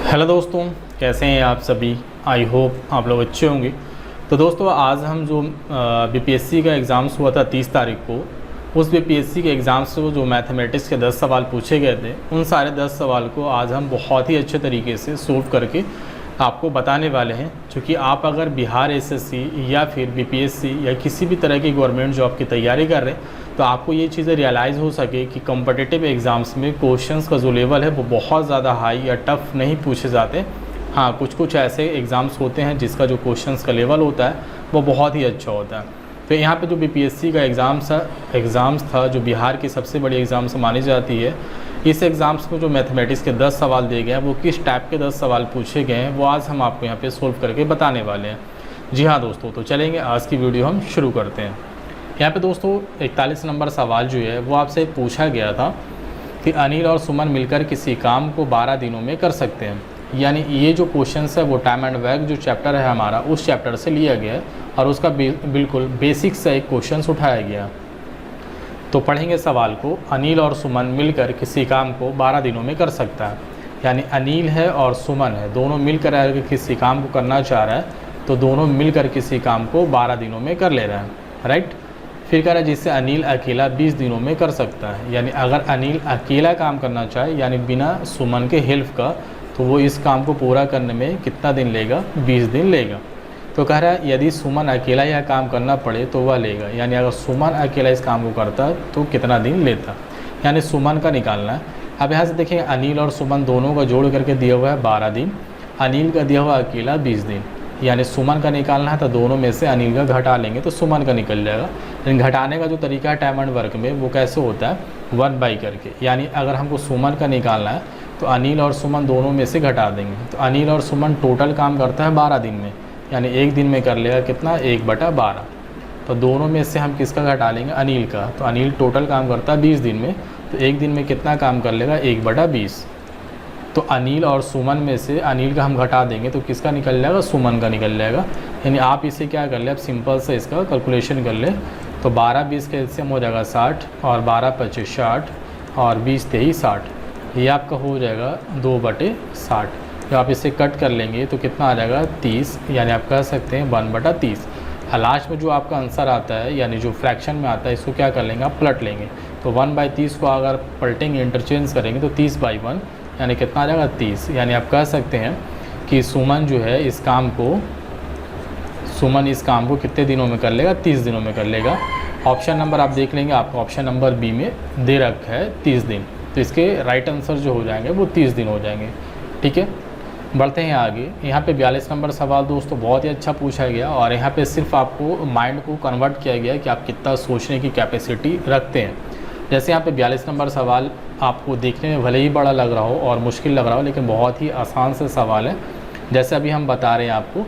Hello दोस्तों, कैसे हैं आप सभी। आई होप आप लोग अच्छे होंगे। तो दोस्तों आज हम जो बीपीएससी का एग्ज़ाम्स हुआ था 30 तारीख को, उस बीपीएससी के एग्ज़ाम से जो मैथमेटिक्स के 10 सवाल पूछे गए थे, उन सारे 10 सवाल को आज हम बहुत ही अच्छे तरीके से सोल्व करके आपको बताने वाले हैं। क्योंकि आप अगर बिहार एसएससी या फिर बीपीएससी या किसी भी तरह की गवर्नमेंट जॉब की तैयारी कर रहे हैं, तो आपको ये चीज़ें रियलाइज़ हो सके कि कॉम्पिटिटिव एग्ज़ाम्स में क्वेश्चंस का जो लेवल है वो बहुत ज़्यादा हाई या टफ़ नहीं पूछे जाते। हाँ, कुछ ऐसे एग्ज़ाम्स होते हैं जिसका जो क्वेश्चंस का लेवल होता है वो बहुत ही अच्छा होता है। तो यहाँ पे जो बीपीएससी का एग्ज़ाम्स था जो बिहार की सबसे बड़ी एग्ज़ाम्स मानी जाती है, इस एग्ज़ाम्स में जो मैथमेटिक्स के 10 सवाल दिए गए हैं वो किस टाइप के 10 सवाल पूछे गए हैं वो आज हम आपको यहाँ पे सोल्व करके बताने वाले हैं। जी हाँ दोस्तों, तो चलेंगे आज की वीडियो हम शुरू करते हैं। यहाँ पे दोस्तों 41 नंबर सवाल जो है वो आपसे पूछा गया था कि अनिल और सुमन मिलकर किसी काम को 12 दिनों में कर सकते हैं। यानी ये जो क्वेश्चन है वो टाइम एंड वर्क जो चैप्टर है हमारा, उस चैप्टर से लिया गया है और उसका बिल्कुल बेसिक से एक क्वेश्चन उठाया गया। तो पढ़ेंगे सवाल को। अनिल और सुमन मिलकर किसी काम को 12 दिनों में कर सकता है। यानी अनिल है और सुमन है, दोनों मिलकर अगर किसी काम को करना चाह रहा है तो दोनों मिलकर किसी काम को 12 दिनों में कर ले रहे हैं, राइट। फिर कह रहा है जिससे अनिल अकेला 20 दिनों में कर सकता है। यानी अगर अनिल अकेला काम करना चाहे यानी बिना सुमन के हेल्प का, तो वो इस काम को पूरा करने में कितना दिन लेगा? 20 दिन लेगा। तो कह रहा है यदि सुमन अकेला यह काम करना पड़े तो वह लेगा। यानी अगर सुमन अकेला इस काम को करता तो कितना दिन लेता, यानी सुमन का निकालना है। अब यहाँ से देखें, अनिल और सुमन दोनों का जोड़ करके दिया हुआ है 12 दिन, अनिल का दिया हुआ अकेला 20 दिन। यानी सुमन का निकालना है तो दोनों में से अनिल का घटा लेंगे तो सुमन का निकल जाएगा। लेकिन घटाने का जो तरीका है टाइम एंड वर्क में वो कैसे होता है? 1/, करके। यानी अगर हमको सुमन का निकालना है तो अनिल और सुमन दोनों में से घटा देंगे। तो अनिल और सुमन टोटल काम करता है 12 दिन में, यानी एक दिन में कर लेगा कितना? 1/12। तो दोनों में से हम किसका घटा लेंगे? अनिल का। तो अनिल टोटल काम करता है 20 दिन में, तो एक दिन में कितना काम कर लेगा? 1/20। तो अनिल और सुमन में से अनिल का हम घटा देंगे तो किसका निकल जाएगा? सुमन का निकल जाएगा। यानी आप इसे क्या कर ले, अब सिंपल से इसका कैलकुलेशन कर ले। तो 12-20 का एलसीएम हो जाएगा 60 और 12-25 60 और 20-23 60। ये आपका हो जाएगा 2/60। जब आप इसे कट कर लेंगे तो कितना आ जाएगा? 30। यानी आप कह सकते हैं 1/30। लास्ट में जो आपका आंसर आता है यानी जो फ्रैक्शन में आता है इसको क्या कर लेंगे? आप पलट लेंगे। तो 1/30 को अगर पलटेंगे, इंटरचेंज करेंगे तो 30/1 यानी कितना आ जाएगा? 30। यानी आप कह सकते हैं कि सुमन जो है इस काम को कितने दिनों में कर लेगा? 30 दिनों में कर लेगा। ऑप्शन नंबर आप देख लेंगे, आपको ऑप्शन नंबर बी में दे रखा है 30 दिन। तो इसके राइट आंसर जो हो जाएंगे वो 30 दिन हो जाएंगे। ठीक है, बढ़ते हैं आगे। यहाँ पे 42 नंबर सवाल दोस्तों बहुत ही अच्छा पूछा गया और यहाँ पे सिर्फ आपको माइंड को कन्वर्ट किया गया कि आप कितना सोचने की कैपेसिटी रखते हैं। जैसे यहाँ पे 42 नंबर सवाल आपको देखने में भले ही बड़ा लग रहा हो और मुश्किल लग रहा हो, लेकिन बहुत ही आसान से सवाल है। जैसे अभी हम बता रहे हैं आपको,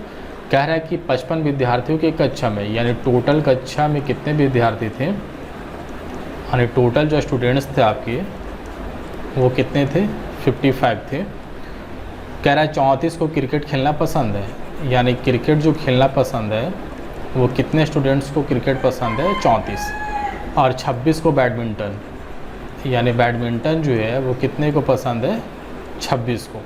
कह रहा है कि 55 विद्यार्थियों की कक्षा में, यानी टोटल कक्षा में कितने विद्यार्थी थे, यानी टोटल जो स्टूडेंट्स थे आपके वो कितने थे? 55 थे। कह रहा है 34 को क्रिकेट खेलना पसंद है। यानी क्रिकेट जो खेलना पसंद है वो कितने स्टूडेंट्स को क्रिकेट पसंद है? 34। और 26 को बैडमिंटन, यानी बैडमिंटन जो है वो कितने को पसंद है? 26 को।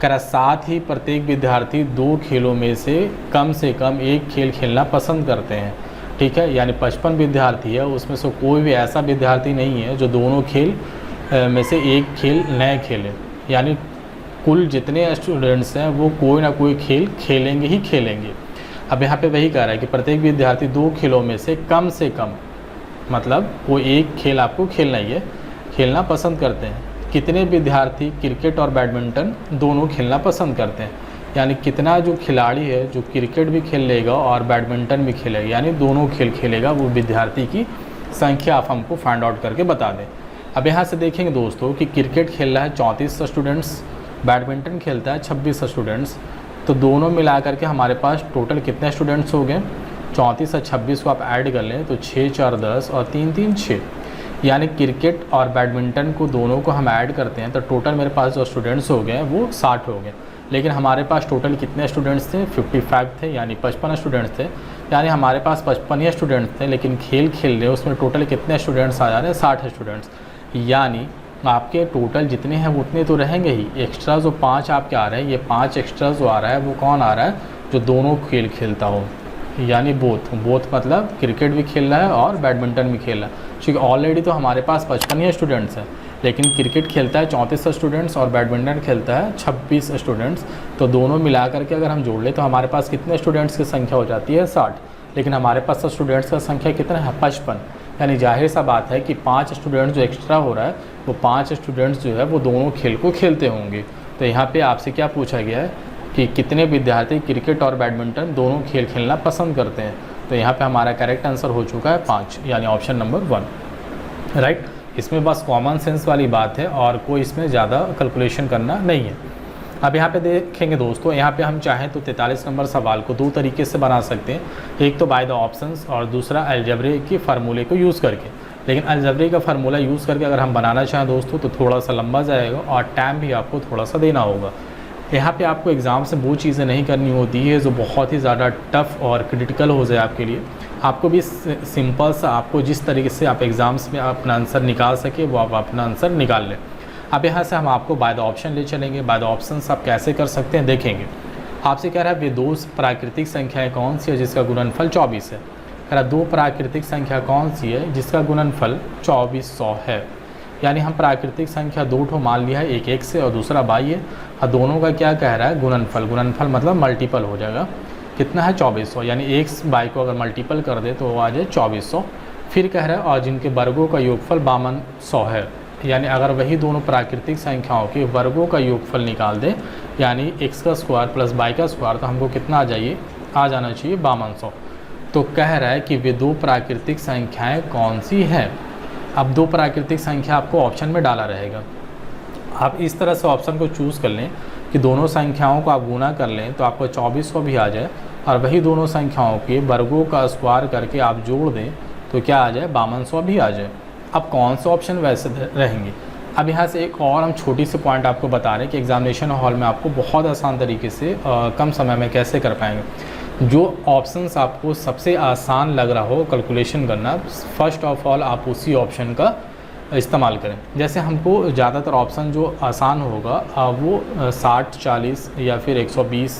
कह रहा साथ ही प्रत्येक विद्यार्थी 2 खेलों में से कम एक खेल खेलना पसंद करते हैं। ठीक है, यानी 55 विद्यार्थी है, उसमें से कोई भी ऐसा विद्यार्थी नहीं है जो दोनों खेल में से एक खेल न खेले। यानी कुल जितने स्टूडेंट्स हैं वो कोई ना कोई खेल खेलेंगे ही खेलेंगे। अब यहाँ पे वही कह रहा है कि प्रत्येक विद्यार्थी 2 खेलों में से कम, मतलब कोई एक खेल आपको खेलना ही है, खेलना पसंद करते हैं। कितने विद्यार्थी क्रिकेट और बैडमिंटन दोनों खेलना पसंद करते हैं। यानी कितना जो खिलाड़ी है जो क्रिकेट भी खेल लेगा और बैडमिंटन भी खेलेगा, यानी दोनों खेल खेलेगा, वो विद्यार्थी की संख्या आप हमको फाइंड आउट करके बता दें। अब यहाँ से देखेंगे दोस्तों कि क्रिकेट खेल रहा है 34 स्टूडेंट्स, बैडमिंटन खेलता है 26 स्टूडेंट्स। तो दोनों मिला करके हमारे पास टोटल कितने स्टूडेंट्स हो गए? 34 और 26 को आप ऐड कर लें तो 6 4 10 और 3 3 6। यानी क्रिकेट और बैडमिंटन को दोनों को हम ऐड करते हैं तो टोटल मेरे पास जो स्टूडेंट्स हो गए वो 60 हो गए। लेकिन हमारे पास टोटल कितने स्टूडेंट्स थे? 55 थे, यानी 55 स्टूडेंट्स थे। यानी हमारे पास 55 ही स्टूडेंट्स थे, लेकिन खेल रहे उसमें टोटल कितने स्टूडेंट्स आ जा रहे हैं? 60 स्टूडेंट्स। यानी आपके टोटल जितने हैं वो उतने तो रहेंगे ही। एक्स्ट्रा जो 5 आपके आ रहे हैं, ये 5 एक्स्ट्रा जो आ रहा है वो कौन आ रहा है, जो दोनों खेल खेलता हो, यानी बोथ मतलब क्रिकेट भी खेल रहा है और बैडमिंटन भी खेल रहा है। क्योंकि ऑलरेडी तो हमारे पास 55 ही स्टूडेंट्स हैं, लेकिन क्रिकेट खेलता है 34 स्टूडेंट्स और बैडमिंटन खेलता है 26 स्टूडेंट्स। तो दोनों मिला करके अगर हम जोड़ लें तो हमारे पास कितने स्टूडेंट्स की संख्या हो जाती है, 60। लेकिन हमारे पास स्टूडेंट्स का संख्या कितना है, 55। यानी जाहिर सा बात है कि 5 स्टूडेंट्स जो एक्स्ट्रा हो रहा है वो 5 स्टूडेंट्स जो है वो दोनों खेल को खेलते होंगे। तो यहाँ पे आपसे क्या पूछा गया है कि कितने विद्यार्थी क्रिकेट और बैडमिंटन दोनों खेल खेलना पसंद करते हैं। तो यहाँ पे हमारा करेक्ट आंसर हो चुका है 5, यानी ऑप्शन नंबर 1, राइट। इसमें बस कॉमन सेंस वाली बात है और कोई इसमें ज़्यादा कैलकुलेशन करना नहीं है। अब यहाँ पे देखेंगे दोस्तों, यहाँ पे हम चाहें तो 43 नंबर सवाल को 2 तरीके से बना सकते हैं। एक तो बाय द ऑप्शंस और दूसरा अलजेब्रे के फार्मूले को यूज़ करके। लेकिन अलजेब्रे का फार्मूला यूज़ करके अगर हम बनाना चाहें दोस्तों तो थोड़ा सा लंबा जाएगा और टाइम भी आपको थोड़ा सा देना होगा। यहाँ पे आपको एग्ज़ाम से वो चीज़ें नहीं करनी होती है जो बहुत ही ज़्यादा टफ़ और क्रिटिकल हो जाए आपके लिए। आपको भी सिंपल सा, आपको जिस तरीके से आप एग्ज़ाम्स में अपना आंसर निकाल सके वो आप अपना आंसर निकाल लें। अब यहाँ से हम आपको बाय द ऑप्शन ले चलेंगे। बाय द ऑप्शंस आप कैसे कर सकते हैं देखेंगे। आपसे कह रहा है वे 2 प्राकृतिक संख्याएँ कौन सी है जिसका गुणनफल 24 है। कह रहा 2 प्राकृतिक संख्या कौन सी है जिसका गुणनफल 2400 है। यानी हम प्राकृतिक संख्या 2 ठो मान लिया है, एक x से और दूसरा y है, और दोनों का क्या कह रहा है, गुणनफल मतलब मल्टीपल हो जाएगा। कितना है, 2400। यानी x y को अगर मल्टीपल कर दे तो वो आ जाए 2400। फिर कह रहा है और जिनके वर्गों का योगफल 5200 है। यानी अगर वही दोनों प्राकृतिक संख्याओं के वर्गों का योगफल निकाल दे, यानी x का स्क्वायर प्लस y का स्क्वायर, तो हमको कितना आ जाना चाहिए 5200। तो कह रहा है कि वे 2 प्राकृतिक संख्याएँ कौन सी हैं। अब 2 प्राकृतिक संख्या आपको ऑप्शन में डाला रहेगा। आप इस तरह से ऑप्शन को चूज़ कर लें कि दोनों संख्याओं को आप गुना कर लें तो आपको 2400 भी आ जाए, और वही दोनों संख्याओं के वर्गों का स्क्वायर करके आप जोड़ दें तो क्या आ जाए, 5200 भी आ जाए। अब कौन से ऑप्शन वैसे रहेंगे। अब यहाँ से एक और हम छोटी सी पॉइंट आपको बता रहे हैं कि एग्जामिनेशन हॉल में आपको बहुत आसान तरीके से कम समय में कैसे कर पाएंगे। जो ऑप्शंस आपको सबसे आसान लग रहा हो कैलकुलेशन करना, फर्स्ट ऑफ ऑल आप उसी ऑप्शन का इस्तेमाल करें। जैसे हमको ज़्यादातर ऑप्शन जो आसान होगा वो 60, 40 या फिर 120,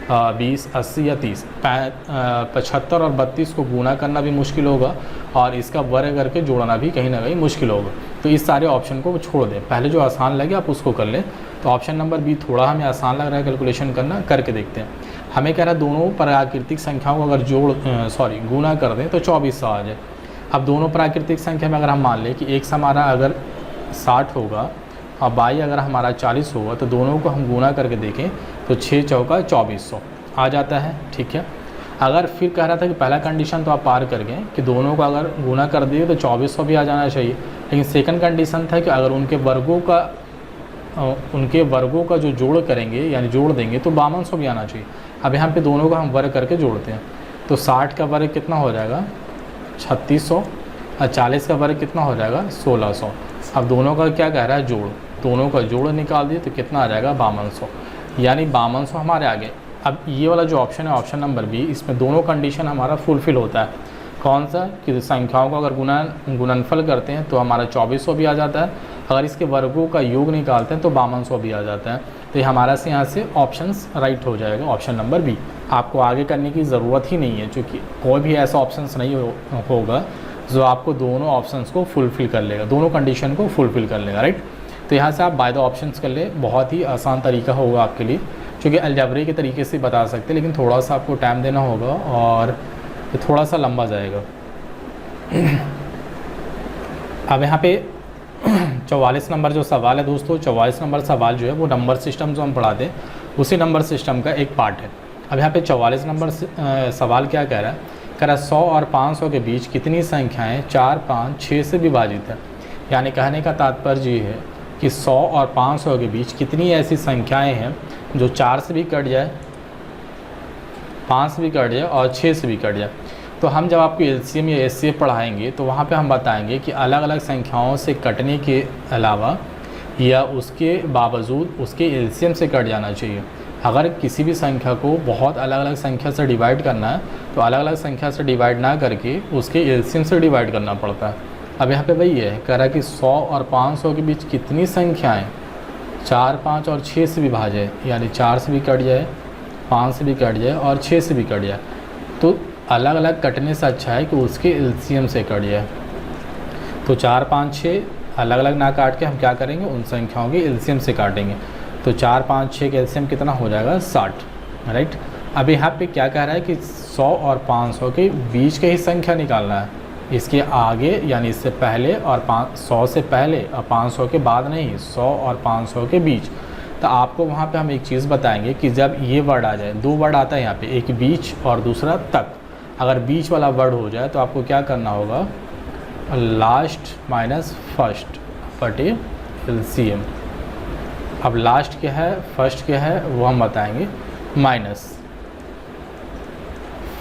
20, 80 या 30, 75 और 32 को गुना करना भी मुश्किल होगा और इसका वर्ग करके जोड़ना भी कहीं ना कहीं मुश्किल होगा। तो इस सारे ऑप्शन को छोड़ दें, पहले जो आसान लगे आप उसको कर लें। तो ऑप्शन नंबर बी थोड़ा हमें आसान लग रहा है कैलकुलेशन करना, करके देखते हैं। हमें कह रहा है दोनों प्राकृतिक संख्याओं को अगर गुना कर दें तो 2400 आ जाए। अब दोनों प्राकृतिक संख्या में अगर हम मान लें कि x हमारा अगर 60 होगा और y अगर हमारा 40 होगा, तो दोनों को हम गुना करके देखें तो 6 चौका 2400 आ जाता है, ठीक है। अगर फिर कह रहा था कि पहला कंडीशन तो आप पार कर गए कि दोनों को अगर गुना कर दिए तो 2400 भी आ जाना चाहिए, लेकिन सेकंड कंडीशन था कि अगर उनके वर्गों का जो जोड़ करेंगे यानी जोड़ देंगे तो 5200 भी आना चाहिए। अब यहाँ पे दोनों का हम वर्ग करके जोड़ते हैं तो 60 का वर्ग कितना हो जाएगा, 3600, और 40 का वर्ग कितना हो जाएगा, 1600। अब दोनों का क्या कह रहा है, जोड़, दोनों का जोड़ निकाल दिए तो कितना आ जाएगा, 5200, यानी 5200 हमारे आगे। अब ये वाला जो ऑप्शन है ऑप्शन नंबर बी, इसमें दोनों कंडीशन हमारा फुलफ़िल होता है। कौन सा, कि संख्याओं को अगर गुणनफल करते हैं तो हमारा 2400 भी आ जाता है, अगर इसके वर्गों का योग निकालते हैं तो 5200 भी आ जाता है। तो ये हमारा से यहाँ से ऑप्शंस राइट हो जाएगा, ऑप्शन नंबर बी। आपको आगे करने की ज़रूरत ही नहीं है, क्योंकि कोई भी ऐसा ऑप्शंस नहीं होगा जो आपको दोनों ऑप्शंस को फुलफ़िल कर लेगा, दोनों कंडीशन को फुलफ़िल कर लेगा, राइट। तो यहाँ से आप बाय द ऑप्शंस कर ले, बहुत ही आसान तरीका होगा आपके लिए, क्योंकि अलजेब्रे के तरीके से बता सकते हैं, लेकिन थोड़ा सा आपको टाइम देना होगा और थोड़ा सा लंबा जाएगा। अब यहाँ पे 44 नंबर जो सवाल है दोस्तों, 44 नंबर सवाल जो है वो नंबर सिस्टम जो हम पढ़ाते हैं उसी नंबर सिस्टम का एक पार्ट है। अब यहाँ पे 44 नंबर सवाल क्या कह रहा है, कह रहा है 100 और 500 के बीच कितनी संख्याएँ 4, 5, 6 से विभाजित है। यानी कहने का तात्पर्य ये है कि 100 और 500 के बीच कितनी ऐसी संख्याएँ हैं जो 4 से भी कट जाए, 5 से भी कट जाए और 6 से भी कट जाए। तो हम जब आपको एलसीएम या एचसीएफ पढ़ाएंगे तो वहाँ पे हम बताएंगे कि अलग अलग संख्याओं से कटने के अलावा या उसके बावजूद उसके एलसीएम से कट जाना चाहिए। अगर किसी भी संख्या को बहुत अलग अलग संख्या से डिवाइड करना है तो अलग अलग संख्या से डिवाइड ना करके उसके एलसीएम से डिवाइड करना पड़ता है। अब यहाँ पे वही है, कह रहा है कि 100 और 500 के बीच कितनी संख्याएं 4, 5 और 6 से विभाज्य है, यानी 4 से भी कट जाए, 5 से भी कट जाए और 6 से भी कट जाए। तो अलग अलग कटने से अच्छा है कि उसके एलसीएम से कट जाए। तो 4, 5, 6 अलग अलग ना काट के हम क्या करेंगे, उन संख्याओं के एलसीएम से काटेंगे। तो 4, 5, 6 का एलसीएम कितना हो जाएगा, 60, राइट। अब यहाँ पे क्या कह रहा है कि 100 और 500 के बीच के ही संख्या निकालना है, इसके आगे यानी इससे पहले और 100 से पहले और 500 के बाद नहीं, 100 और 500 के बीच। तो आपको वहाँ पे हम एक चीज़ बताएंगे कि जब ये वर्ड आ जाए, 2 वर्ड आता है यहाँ पे, एक बीच और दूसरा तक। अगर बीच वाला वर्ड हो जाए तो आपको क्या करना होगा, लास्ट माइनस फर्स्ट बटे एलसीएम। अब लास्ट क्या है, फर्स्ट क्या है, वो हम बताएंगे, माइनस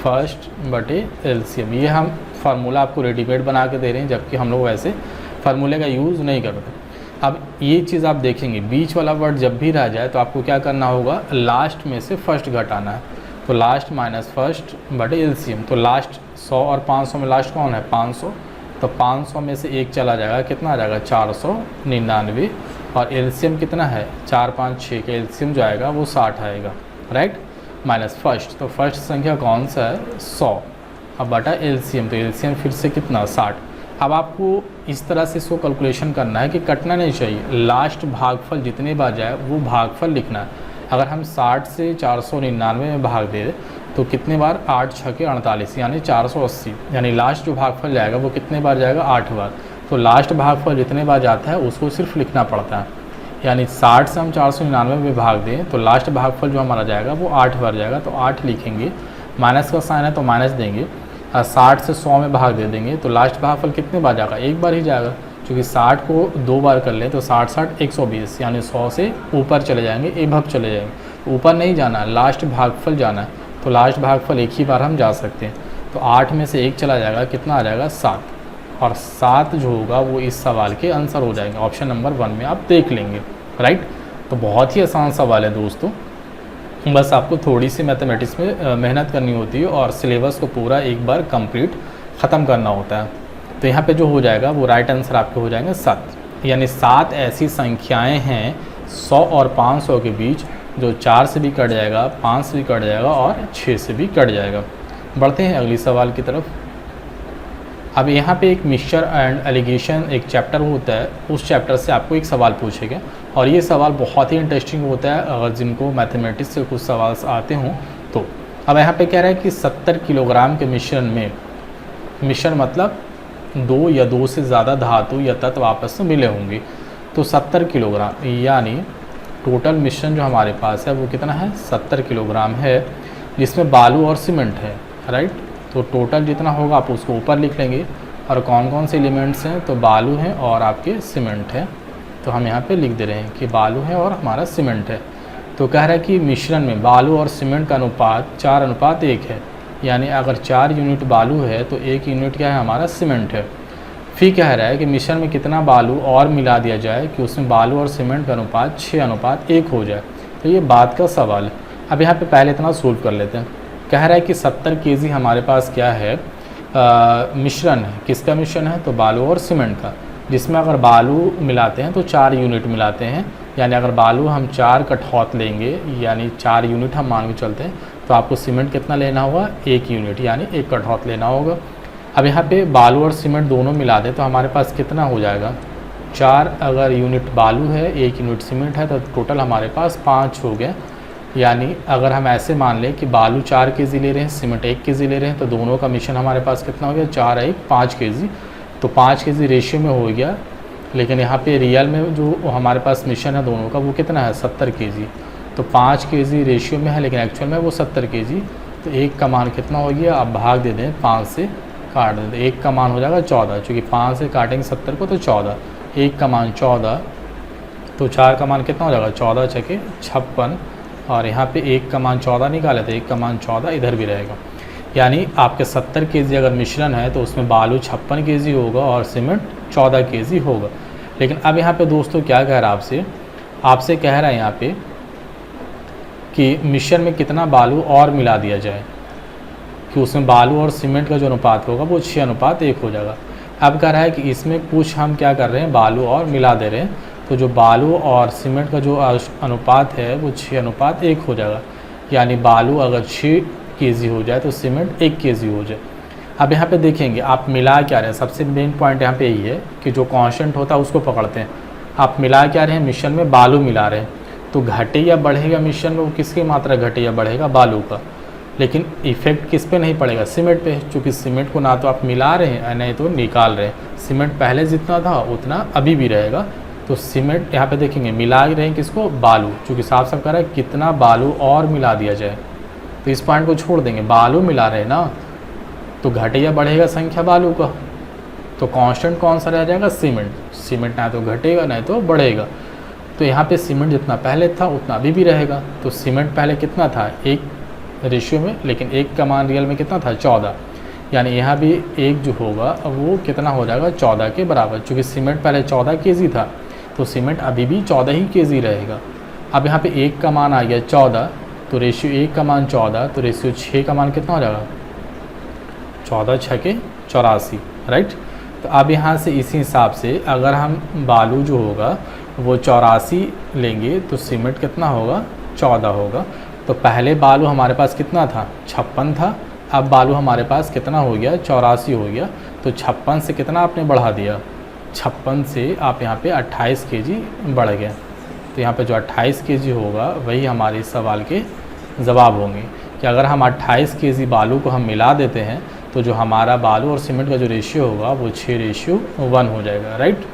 फर्स्ट बटे एलसीएम। ये हम फार्मूला आपको रेडीमेड बना के दे रहे हैं, जबकि हम लोग वैसे फार्मूले का यूज़ नहीं करते। अब ये चीज़ आप देखेंगे, बीच वाला वर्ड जब भी रह जाए तो आपको क्या करना होगा, लास्ट में से फर्स्ट घटाना है। तो लास्ट माइनस फर्स्ट बटे एलसीएम। तो लास्ट 100 और 500 में लास्ट कौन है, 500। तो 500 में से एक चला जाएगा, कितना आ जाएगा, 499। और एलसीएम कितना है, 4, 5, 6 का एलसीएम जो आएगा वो 60 आएगा, राइट। माइनस फर्स्ट, तो फर्स्ट संख्या कौन सा है, 100। अब बटा एलसीएम, तो एलसीएम फिर से कितना, 60। अब आपको इस तरह से इसको कैलकुलेशन करना है कि कटना नहीं चाहिए, लास्ट भागफल जितने बार जाए वो भागफल लिखना है। अगर हम 60 से 499 में भाग दे तो कितने बार, 8 छके 48 यानी 480, यानी लास्ट जो भागफल जाएगा वो कितने बार जाएगा, 8 बार। तो लास्ट भागफल जितने बार जाता है उसको सिर्फ लिखना पड़ता है, यानी 60 से हम 499 में भाग दें तो लास्ट भागफल जो हमारा जाएगा वो 8 बार जाएगा। तो 8 लिखेंगे, माइनस का साइन है तो माइनस देंगे, 60 से 100 में भाग दे देंगे तो लास्ट भागफल कितने बार जाएगा, एक बार ही जाएगा। क्योंकि 60 को 2 बार कर लें तो 60, 60, 120, यानी 100 से ऊपर चले जाएंगे, एभव चले जाएंगे। ऊपर नहीं जाना है, लास्ट भागफल जाना है। तो लास्ट भागफल एक ही बार हम जा सकते हैं। तो 8 में से 1 चला जाएगा, कितना आ जाएगा, 7। और 7 जो होगा वो इस सवाल के आंसर हो जाएंगे, ऑप्शन नंबर 1 में आप देख लेंगे, राइट। तो बहुत ही आसान सवाल है दोस्तों, बस आपको थोड़ी सी मैथमेटिक्स में मेहनत करनी होती है और सिलेबस को पूरा एक बार कंप्लीट ख़त्म करना होता है। तो यहाँ पे जो हो जाएगा वो राइट आंसर आपके हो जाएंगे 7, यानी 7 ऐसी संख्याएं हैं 100 और 500 के बीच जो 4 से भी कट जाएगा, 5 से भी कट जाएगा और 6 से भी कट जाएगा। बढ़ते हैं अगली सवाल की तरफ। अब यहाँ पे एक मिक्सचर एंड एलिगेशन एक चैप्टर होता है, उस चैप्टर से आपको एक सवाल पूछेगा और ये सवाल बहुत ही इंटरेस्टिंग होता है अगर जिनको मैथमेटिक्स से कुछ सवाल आते हों तो। अब यहाँ पे कह रहा है कि 70 किलोग्राम के मिश्रण में, मिश्रण मतलब 2 या 2 से ज़्यादा धातु या तत्व आपस में मिले होंगे। तो 70 किलोग्राम यानी टोटल मिश्रण जो हमारे पास है वो कितना है, 70 किलोग्राम है, जिसमें बालू और सीमेंट है, राइट। तो टोटल जितना होगा आप उसको ऊपर लिख लेंगे और कौन कौन से एलिमेंट्स हैं, तो बालू हैं और आपके सीमेंट है। तो हम यहाँ पे लिख दे रहे हैं कि बालू है और हमारा सीमेंट है। तो कह रहा है कि मिश्रण में बालू और सीमेंट का अनुपात 4:1 है, यानी अगर 4 यूनिट बालू है तो 1 यूनिट क्या है, हमारा सीमेंट है। फिर कह रहा है कि मिश्रण में कितना बालू और मिला दिया जाए कि उसमें बालू और सीमेंट का अनुपात 6:1 हो जाए। तो ये बात का सवाल है। अब यहाँ पे पहले इतना सोल्व कर लेते हैं। कह रहा है कि 70 केजी हमारे पास क्या है, मिश्रण है। किसका मिश्रण है, तो बालू और सीमेंट का, जिसमें अगर बालू मिलाते हैं तो 4 यूनिट मिलाते हैं, यानी अगर बालू हम 4 कठौत लेंगे यानी 4 यूनिट हम मान के चलते हैं, तो आपको सीमेंट कितना लेना होगा, 1 यूनिट यानी 1 कठौत लेना होगा। अब यहाँ पे बालू और सीमेंट दोनों मिला दें तो हमारे पास कितना हो जाएगा, 4 अगर यूनिट बालू है, 1 यूनिट सीमेंट है, तो टोटल हमारे पास 5 हो गए। यानी अगर हम ऐसे मान लें कि बालू 4 केजी ले रहे हैं, सीमेंट 1 केजी ले रहे हैं, तो दोनों का मिश्रण हमारे पास कितना हो गया, 4 1 5 केजी। तो 5 केजी रेशियो में हो गया, लेकिन यहाँ पे रियल में जो हमारे पास मिश्रण है दोनों का वो कितना है, 70 केजी। तो 5 केजी रेशियो में है लेकिन एक्चुअल में वो 70 केजी। तो 1 का मान कितना हो गया, आप भाग दे दें 5 से काट दें, 1 का मान हो जाएगा 14, चूँकि 5 से काटेंगे 70 को तो 14, 1 का मान 14, तो 4 का मान कितना हो जाएगा, 14 छके 56, और यहाँ पे 1 का मान 14 निकाले तो 1 का मान 14 इधर भी रहेगा। यानी आपके 70 केजी अगर मिश्रण है तो उसमें बालू 56 केजी होगा और सीमेंट 14 केजी होगा। लेकिन अब यहाँ पे दोस्तों क्या कह रहा है आपसे कह रहा है यहाँ पे कि मिश्रण में कितना बालू और मिला दिया जाए कि उसमें बालू और सीमेंट का जो अनुपात होगा वो 6:1 हो जाएगा। अब कह रहा है कि इसमें कुछ हम क्या कर रहे हैं, बालू और मिला दे रहे हैं। तो जो बालू और सीमेंट का जो अनुपात है वो 6:1 हो जाएगा। यानी बालू अगर 6 kg हो जाए तो सीमेंट 1 kg हो जाए। अब यहाँ पे देखेंगे आप मिला क्या रहे हैं, सबसे मेन पॉइंट यहाँ पे यही है कि जो कांस्टेंट होता है उसको पकड़ते हैं। आप मिला क्या रहे हैं, मिश्रण में बालू मिला रहे हैं, तो घटे या बढ़ेगा मिश्रण में, वो किसकी मात्रा घटे या बढ़ेगा, बालू का। लेकिन इफेक्ट किस पे नहीं पड़ेगा, सीमेंट पे, क्योंकि सीमेंट को ना तो आप मिला रहे हैं नहीं तो निकाल रहे हैं। सीमेंट पहले जितना था उतना अभी भी रहेगा। तो सीमेंट यहाँ पे देखेंगे मिला रहे हैं किसको, बालू, क्योंकि साफ साफ कह रहा है कितना बालू और मिला दिया जाए। तो इस पॉइंट को छोड़ देंगे, बालू मिला रहे हैं ना, तो घटे या बढ़ेगा संख्या बालू का, तो कांस्टेंट कौन सा रह जाएगा, सीमेंट। सीमेंट ना तो घटेगा नहीं तो बढ़ेगा। तो यहाँ पे सीमेंट जितना पहले था उतना अभी भी रहेगा। तो सीमेंट पहले कितना था, 1 रेशियो में, लेकिन 1 का मान रियल में कितना था, 14। यानी यहाँ भी 1 जो होगा वो कितना हो जाएगा, 14 के बराबर। चूँकि सीमेंट पहले 14 kg था तो सीमेंट अभी भी 14 ही kg रहेगा। अब यहाँ पे 1 का मान आ गया 14, तो रेशियो 1 का मान 14, तो रेशियो 6 का मान कितना हो जाएगा, 14 × 6 = 84, राइट। तो अब यहाँ से इसी हिसाब से अगर हम बालू जो होगा वो 84 लेंगे तो सीमेंट कितना होगा, 14 होगा। तो पहले बालू हमारे पास कितना था, 56 था। अब बालू हमारे पास कितना हो गया, 84 हो गया। तो 56 से कितना आपने बढ़ा दिया, 56 से आप यहाँ पे 28 kg बढ़ गया। तो यहाँ पे जो 28 kg होगा वही हमारे इस सवाल के जवाब होंगे कि अगर हम 28 kg बालू को हम मिला देते हैं तो जो हमारा बालू और सीमेंट का जो रेशियो होगा वो 6:1 हो जाएगा, राइट।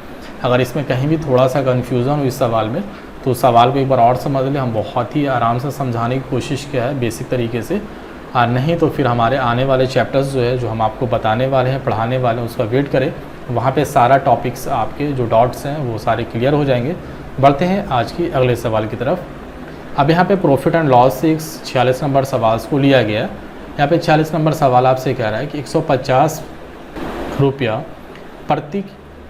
अगर इसमें कहीं भी थोड़ा सा कन्फ्यूज़न हो इस सवाल में तो सवाल को एक बार और समझ लें। हम बहुत ही आराम से समझाने की कोशिश किया है बेसिक तरीके से, और नहीं तो फिर हमारे आने वाले चैप्टर्स जो है जो हम आपको बताने वाले हैं, पढ़ाने वाले हैं, उसका वेट करें। वहाँ पे सारा टॉपिक्स आपके जो डॉट्स हैं वो सारे क्लियर हो जाएंगे। बढ़ते हैं आज की अगले सवाल की तरफ। अब यहाँ पे प्रॉफिट एंड लॉस से 46 नंबर सवाल को लिया गया। यहाँ पे 46 नंबर सवाल आपसे कह रहा है कि 150 रुपया प्रति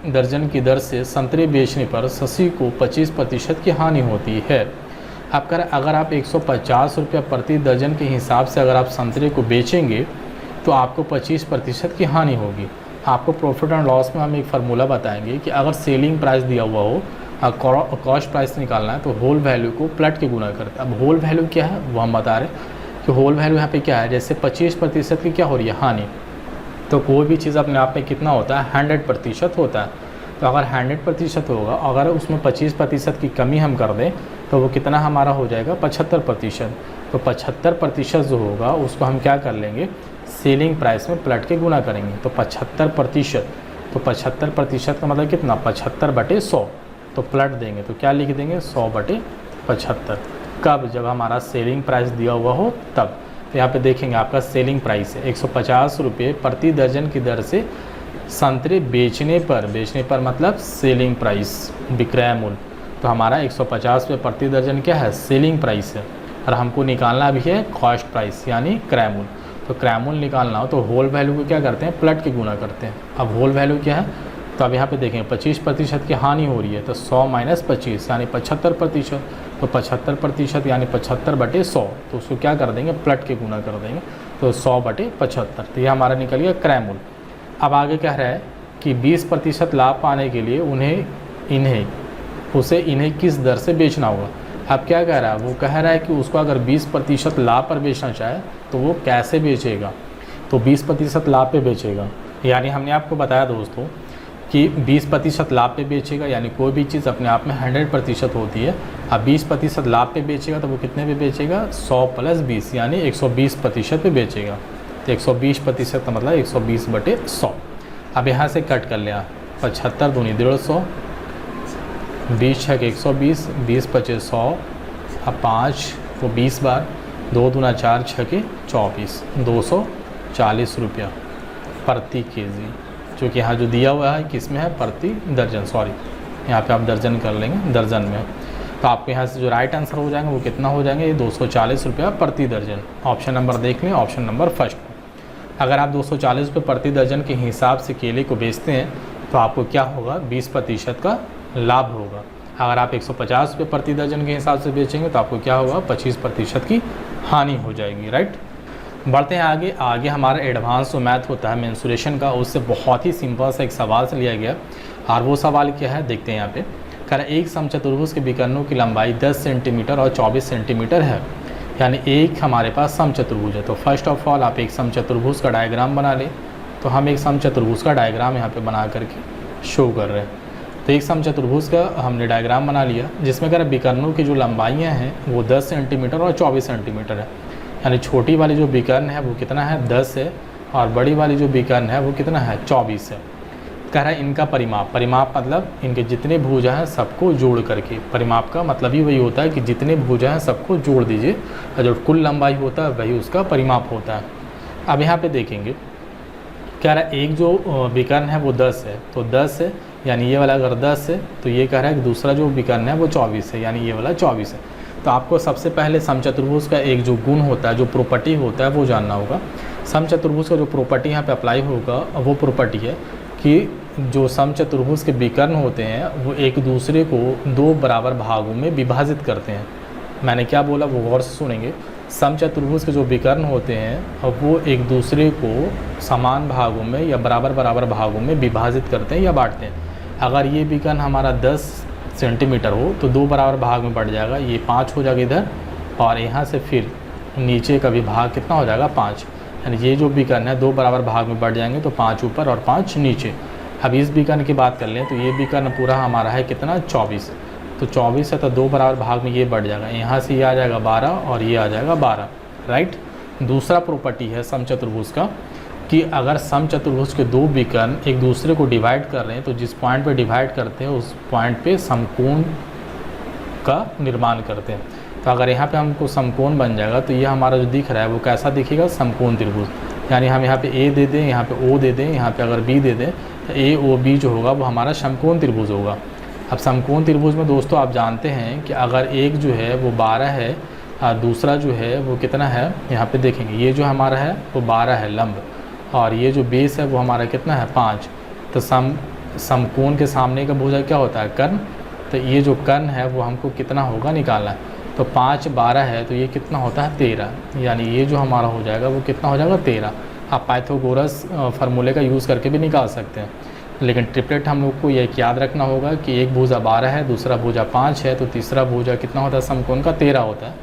दर्जन की दर से संतरे बेचने पर शशि को 25% की हानि होती है। आप कह रहे हैं अगर आप 150 रुपया प्रति दर्जन के हिसाब से अगर आप संतरे को बेचेंगे तो आपको 25% की हानि होगी। आपको प्रॉफिट एंड लॉस में हम एक फार्मूला बताएंगे कि अगर सेलिंग प्राइस दिया हुआ हो, कॉस्ट प्राइस निकालना है तो होल वैल्यू को प्लट के गुना करते हैं। अब होल वैल्यू क्या है वो हम बता रहे हैं कि होल वैल्यू यहाँ पे क्या है, जैसे 25% की क्या हो रही है, हानि। तो कोई भी चीज़ अपने आप में कितना होता है, 100% होता है। तो अगर 100% होगा, अगर उसमें 25% की कमी हम कर दें तो वो कितना हमारा हो जाएगा, 75%। तो 75% जो होगा उसको हम क्या कर लेंगे, सेलिंग प्राइस में पलट के गुना करेंगे। तो 75%, तो 75% का मतलब कितना, 75/100। तो पलट देंगे तो क्या लिख देंगे, 100/75। कब, जब हमारा सेलिंग प्राइस दिया हुआ हो तब। तो यहाँ पे देखेंगे आपका सेलिंग प्राइस है 150 रुपये प्रति दर्जन की दर से संतरे बेचने पर मतलब सेलिंग प्राइस, विक्रय मूल्य। तो हमारा 150 रुपये प्रति दर्जन क्या है, सेलिंग प्राइस है, और हमको निकालना भी है कॉस्ट प्राइस यानी क्रय मूल्य। तो क्रय मूल्य निकालना हो तो होल वैल्यू को क्या करते हैं, पलट के गुना करते हैं। अब होल वैल्यू क्या है, तो अब यहाँ पे देखें 25% की हानि हो रही है, तो 100 - 25 यानी 75%। तो 75% यानी 75/100, तो उसको क्या कर देंगे, पलट के गुना कर देंगे। तो 100/75, तो ये हमारा निकल गया क्रय मूल्य। अब आगे कह रहा है कि 20% लाभ पाने के लिए इन्हें किस दर से बेचना होगा। अब क्या कह रहा है, वो कह रहा है कि उसको अगर 20% लाभ पर बेचना चाहे तो वो कैसे बेचेगा, तो 20% लाभ पे बेचेगा। यानी हमने आपको बताया दोस्तों कि 20% लाभ पे बेचेगा, यानी कोई भी चीज़ अपने आप में 100% होती है। अब 20% लाभ पे बेचेगा तो वो कितने पे बेचेगा, 100 + 20 यानी 120% पे बेचेगा। तो 120% का मतलब 120/100। अब यहाँ से कट कर लिया, 75 दूनी 150, 20 × 120, 20 × 5 100, अब 5 को 20 बार, 2 दूना 4, 6 × 24, 240 रुपया प्रति केजी। जो कि यहाँ जो दिया हुआ है किस में है, प्रति दर्जन, सॉरी यहाँ पे आप दर्जन कर लेंगे, दर्जन में। तो आपको यहाँ से जो राइट आंसर हो जाएंगे वो कितना हो जाएंगे, ये 240 रुपया प्रति दर्जन। ऑप्शन नंबर देख लें, ऑप्शन नंबर फर्स्ट। अगर आप 240 रुपये प्रति दर्जन के हिसाब से केले को बेचते हैं तो आपको क्या होगा, 20% का लाभ होगा। अगर आप 150 रुपये प्रति दर्जन के हिसाब से बेचेंगे तो आपको क्या होगा, 25% की हानि हो जाएगी, राइट। बढ़ते हैं आगे। आगे हमारा एडवांस जो मैथ होता है मेंसुरेशन का, उससे बहुत ही सिंपल सा एक सवाल से लिया गया। और वो सवाल क्या है देखते हैं यहाँ पे। कह रहा है एक समचतुर्भुज के विकर्णों की लंबाई 10 सेंटीमीटर और 24 सेंटीमीटर है, यानी एक हमारे पास समचतुर्भुज है। तो फर्स्ट ऑफ ऑल आप एक समचतुर्भुज का डायग्राम बना लें। तो हम एक समचतुर्भुज का डायग्राम यहाँ पे बना करके शो कर रहे हैं। तो एक समचतुर्भुज का हमने डायग्राम बना लिया, जिसमें कह रहा विकर्णों की जो लंबाइयाँ हैं वो 10 सेंटीमीटर और 24 सेंटीमीटर है। यानी छोटी वाली जो विकर्ण है वो कितना है 10 है, और बड़ी वाली जो विकर्ण है वो कितना है 24 है। कह रहा है इनका परिमाप, परिमाप मतलब इनके जितने भुजा हैं सबको जोड़ करके, परिमाप का मतलब ही वही होता है कि जितने भुजा हैं सबको जोड़ दीजिए, और जो कुल लंबाई होता है वही उसका परिमाप होता है। अब यहाँ पे देखेंगे, कह रहा है एक जो विकर्ण है वो 10 है, तो 10 है यानी ये वाला अगर 10 है तो ये कह रहा है कि दूसरा जो विकर्ण है वो 24 है, यानी ये वाला 24 है। तो आपको सबसे पहले समचतुर्भुज का एक जो गुण होता है, जो प्रॉपर्टी होता है वो जानना होगा। समचतुर्भुज का जो प्रॉपर्टी यहाँ पे अप्लाई होगा वो प्रॉपर्टी है कि जो समचतुर्भुज के विकर्ण होते हैं वो एक दूसरे को दो बराबर भागों में विभाजित करते हैं। मैंने क्या बोला वो गौर से सुनेंगे। समचतुर्भुज के जो विकर्ण होते हैं वो एक दूसरे को समान भागों में या बराबर बराबर भागों में विभाजित करते हैं या बांटते हैं। अगर ये विकर्ण हमारा 10 सेंटीमीटर हो तो दो बराबर भाग में बढ़ जाएगा, ये 5 हो जाएगा इधर, और यहाँ से फिर नीचे का भी भाग कितना हो जाएगा 5। यानी ये जो विकर्ण है दो बराबर भाग में बढ़ जाएंगे, तो 5 ऊपर और 5 नीचे। अब इस विकर्ण की बात कर लें तो ये विकर्ण पूरा हमारा है कितना 24, तो 24 है तो दो बराबर भाग में ये बढ़ जाएगा, यहाँ से ये आ जाएगा 12 और ये आ जाएगा 12, राइट। दूसरा प्रॉपर्टी है समचतुर्भुज का कि अगर समचतुर्भुज के दो विकर्ण एक दूसरे को डिवाइड कर रहे हैं तो जिस पॉइंट पे डिवाइड करते हैं उस पॉइंट पे समकोण का निर्माण करते हैं। तो अगर यहाँ पे हमको समकोण बन जाएगा तो ये हमारा जो दिख रहा है वो कैसा दिखेगा, समकोण त्रिभुज। यानी हम यहाँ पे ए दे दें, यहाँ पे ओ दे दें, यहाँ पे अगर बी दे दें तो ए ओ बी जो होगा वो हमारा समकोण त्रिभुज होगा। अब समकोण त्रिभुज में दोस्तों आप जानते हैं कि अगर एक जो है वो 12 है, दूसरा जो है वो कितना है, यहाँ पे देखेंगे ये जो हमारा है वो 12 है लंब, और ये जो बेस है वो हमारा कितना है 5। तो समकोण के सामने का भुजा क्या होता है कर्ण, तो ये जो कर्ण है वो हमको कितना होगा निकालना है। तो 5 12 है तो ये कितना होता है 13, यानी ये जो हमारा हो जाएगा वो कितना हो जाएगा 13। आप पाइथागोरस फार्मूले का यूज़ करके भी निकाल सकते हैं, लेकिन ट्रिपलेट हम लोग को ये याद रखना होगा कि एक भुजा 12 है, दूसरा भुजा 5 है, तो तीसरा भुजा कितना होता है समकोण का 13 होता है।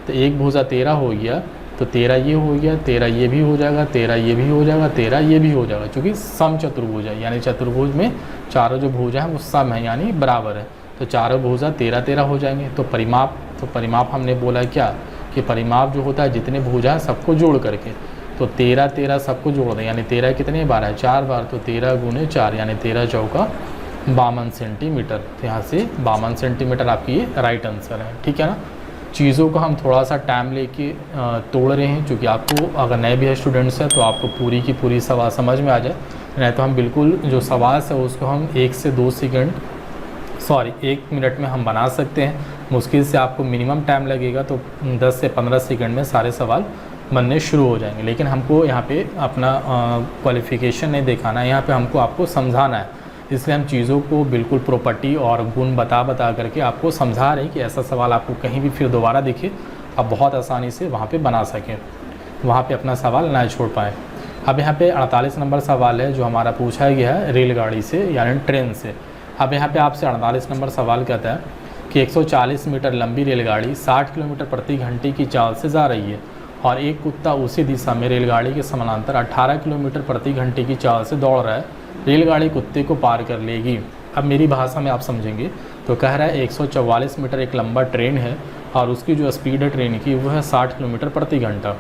तो एक भुजा 13 हो गया तो 13 ये हो गया, 13 ये भी हो जाएगा, 13 ये भी हो जाएगा, 13 ये भी हो जाएगा, क्योंकि समचतुर्भुज है। यानी चतुर्भुज में चारों जो भुजा हैं वो सम है यानी बराबर है, तो चारों भुजा 13 13 हो जाएंगे। तो परिमाप हमने बोला क्या कि परिमाप जो होता है जितने भुजा हैं सबको जोड़ करके, तो 13 13 सबको जोड़ दें, यानी 13 कितने 12 है 4 बार, तो 13 गुने 4 यानी 13 चौका 52 सेंटीमीटर। तो यहाँ से 52 सेंटीमीटर आपकी ये राइट आंसर है, ठीक है ना। चीज़ों को हम थोड़ा सा टाइम लेके तोड़ रहे हैं, क्योंकि आपको अगर नए भी स्टूडेंट्स हैं तो आपको पूरी की पूरी सवाल समझ में आ जाए, नहीं तो हम बिल्कुल जो सवाल है उसको हम 1 मिनट में हम बना सकते हैं। मुश्किल से आपको मिनिमम टाइम लगेगा तो 10 से 15 सेकंड में सारे सवाल बनने शुरू हो जाएंगे। लेकिन हमको यहाँ पे अपना क्वालिफ़िकेशन नहीं दिखाना है, यहाँ पे हमको आपको समझाना है, इसलिए हम चीज़ों को बिल्कुल प्रॉपर्टी और गुण बता करके आपको समझा रहे हैं कि ऐसा सवाल आपको कहीं भी फिर दोबारा दिखे आप बहुत आसानी से वहाँ पे बना सकें, वहाँ पे अपना सवाल ना छोड़ पाएँ। अब यहाँ पे 48 नंबर सवाल है जो हमारा पूछा गया है रेलगाड़ी से यानी ट्रेन से। अब यहाँ पे आपसे 48 नंबर सवाल कहता है कि 140 मीटर लंबी रेलगाड़ी 60 किलोमीटर प्रति घंटे की चाल से जा रही है और एक कुत्ता उसी दिशा में रेलगाड़ी के समानांतर 18 किलोमीटर प्रति घंटे की चाल से दौड़ रहा है। रेलगाड़ी कुत्ते को पार कर लेगी। अब मेरी भाषा में आप समझेंगे तो कह रहा है 144 मीटर एक लंबा ट्रेन है और उसकी जो स्पीड है ट्रेन की वो है 60 किलोमीटर प्रति घंटा।